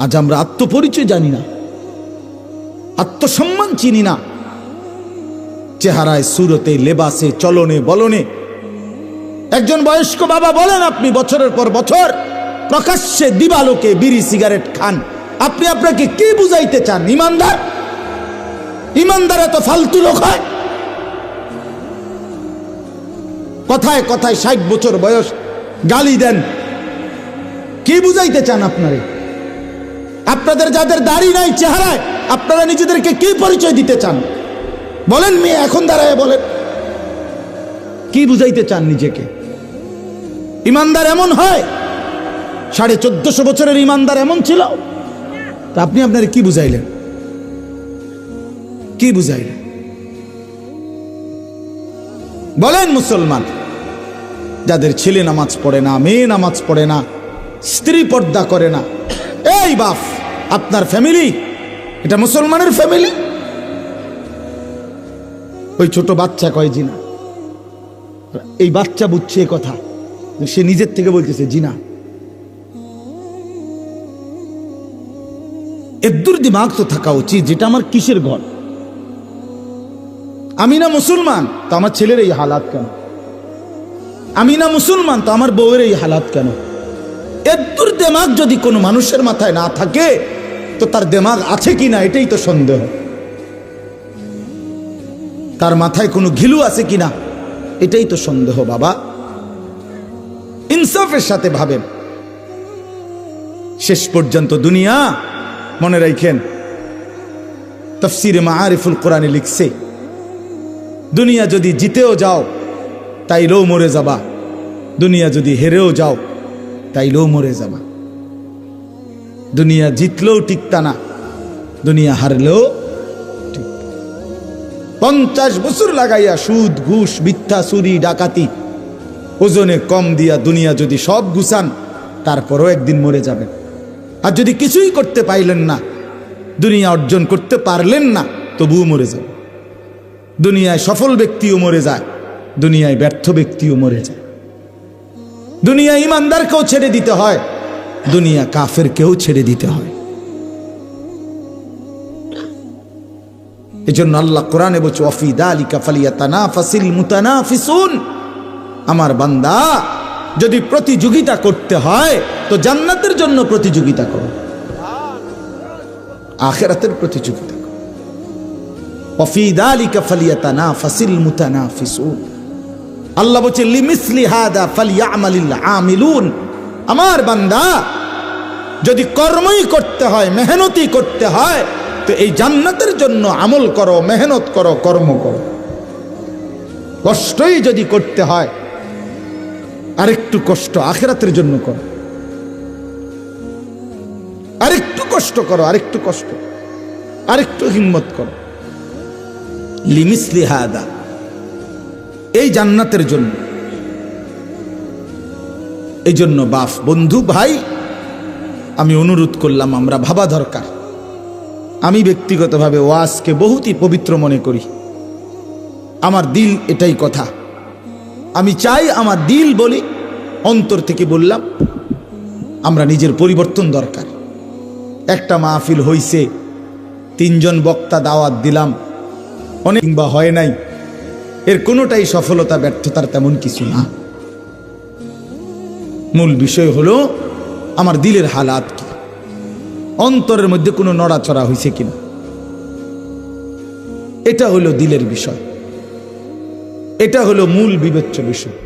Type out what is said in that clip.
আজ আমরা আত্মপরিচয় জানি না, আত্মসম্মান চিনি না। চেহারায়, সুরতে, লেবাসে, চলনে বলনে একজন বয়স্ক বাবা বলেন, আপনি বছরের পর বছর প্রকাশ্যে দিবালোকে বিড়ি সিগারেট খান, আপনি আপনাকে কি বুঝাইতে চান? ইমানদার? ইমানদার এত ফালতু লোক হয়? কথায় কথায় 60 বছর বয়স গালি দেন, কি বুঝাইতে চান আপনারে? আপনাদের যাদের দাড়ি নাই চেহারায়, আপনারা নিজেদেরকে কি পরিচয় দিতে চান বলেন? মেয়ে এখন দাঁড়ায় বলেন, কি বুঝাইতে চান নিজেকে? ইমানদার এমন হয়? 1450 বছরের ইমানদার এমন ছিল? তা আপনি আপনার কি বুঝাইলেন? কি বুঝাইলেন বলেন? মুসলমান যাদের ছেলে নামাজ পড়ে না, মেয়ে নামাজ পড়ে না, স্ত্রী পর্দা করে না, এই বাপ, আপনার ফ্যামিলি এটা মুসলমানের ফ্যামিলি? ওই ছোট বাচ্চা কয় জিনা, এই বাচ্চা বুঝছে এই কথা, সে নিজের থেকে বলতেছে জিনা। এদ্দুর দিমাগ তো থাকা উচিত, যেটা আমার কিসের ঘর? আমি না মুসলমান তো আমার ছেলের এই হালাত কেন? আমি না মুসলমান তো আমার বউয়ের এই হালাত কেন? এদ্দুর দিমাগ যদি কোনো মানুষের মাথায় না থাকে তো তার দিমাগ আছে কিনা এটাই তো সন্দেহ। তার মাথায় কোনো ঘিলু আছে কিনা এটাই তো সন্দেহ। বাবা, ইনসাফের সাথে ভাবেন। শেষ পর্যন্ত দুনিয়া, মনে রাখেন, তাফসীরে মাআরিফুল কোরআনে লিখছে, দুনিয়া যদি জিতেও যাও তাইলেও মরে যাবা, দুনিয়া যদি হেরেও যাও তাইলেও মরে যাবা। দুনিয়া জিতলেও টিকতা না, দুনিয়া হারলেও ঠিক। 50 বছর লাগাইয়া সুদ, ঘুষ, মিথ্যা, চুরি, ডাকাতি, ওজনে কম দিয়া দুনিয়া যদি সব গুছান, তারপরও একদিন মরে যাবেন। আর যদি কিছুই করতে পাইলেন না, দুনিয়া অর্জন করতে পারলেন না, তবুও মরে যাবেন। দুনিয়ায় সফল ব্যক্তিও মরে যায়, দুনিয়ায় ব্যর্থ ব্যক্তিও মরে যায়। দুনিয়া ইমানদারকেও ছেড়ে দিতে হয়, দুনিয়া কাফেরকেও ছেড়ে দিতে হয়। এজন্য আল্লাহ কোরআনে বলছে, ওয়াফি যালিকা ফালিয়াতানাফাসিল মুতানাফিসুন। আমার বান্দা, যদি প্রতিযোগিতা করতে হয় তো জান্নাতের জন্য প্রতিযোগিতা করো, আখিরাতের প্রতিযোগিতা করো। ওয়াফি যালিকা ফালিয়াতানাফাসিল মুতানাফিসুন। আল্লাহ বলছে, লিমিসলি হাদা ফালিয়ামালিল আমিলুন। আমার বান্দা, যদি কর্মই করতে হয়, মেহনতই করতে হয়, তো এই জান্নাতের জন্য আমল করো, মেহনত করো, কর্ম করো। কষ্টই যদি করতে হয়, আরেকটু কষ্ট আখিরাতের জন্য করো, আরেকটু কষ্ট করো, আরেকটু কষ্ট, আরেকটু হিম্মত করো। লিমিসলি হাদা, এই জান্নাতের জন্য। এই জন্য বাপ, বন্ধু, ভাই, আমি অনুরোধ করলাম, আমরা ভাবা দরকার। আমি ব্যক্তিগতভাবে ওয়াজকে বহুতই পবিত্র মনে করি। আমার দিল এটাই কথা, আমি চাই আমার দিল বলি, অন্তর থেকে বললাম, আমরা নিজের পরিবর্তন দরকার। একটা মাহফিল হইছে, 3 জন বক্তা দাওয়াত দিলাম, অনেক কিংবা হয় নাই, এর কোনোটাই সফলতা ব্যর্থতার তেমন কিছু না। মূল বিষয় হলো আমার দিলের হালাত কি, অন্তরের মধ্যে কোনো নড়াচড়া হয়েছে কিনা, এটা হলো দিলের বিষয়, এটা হলো মূল বিবেচ্য বিষয়।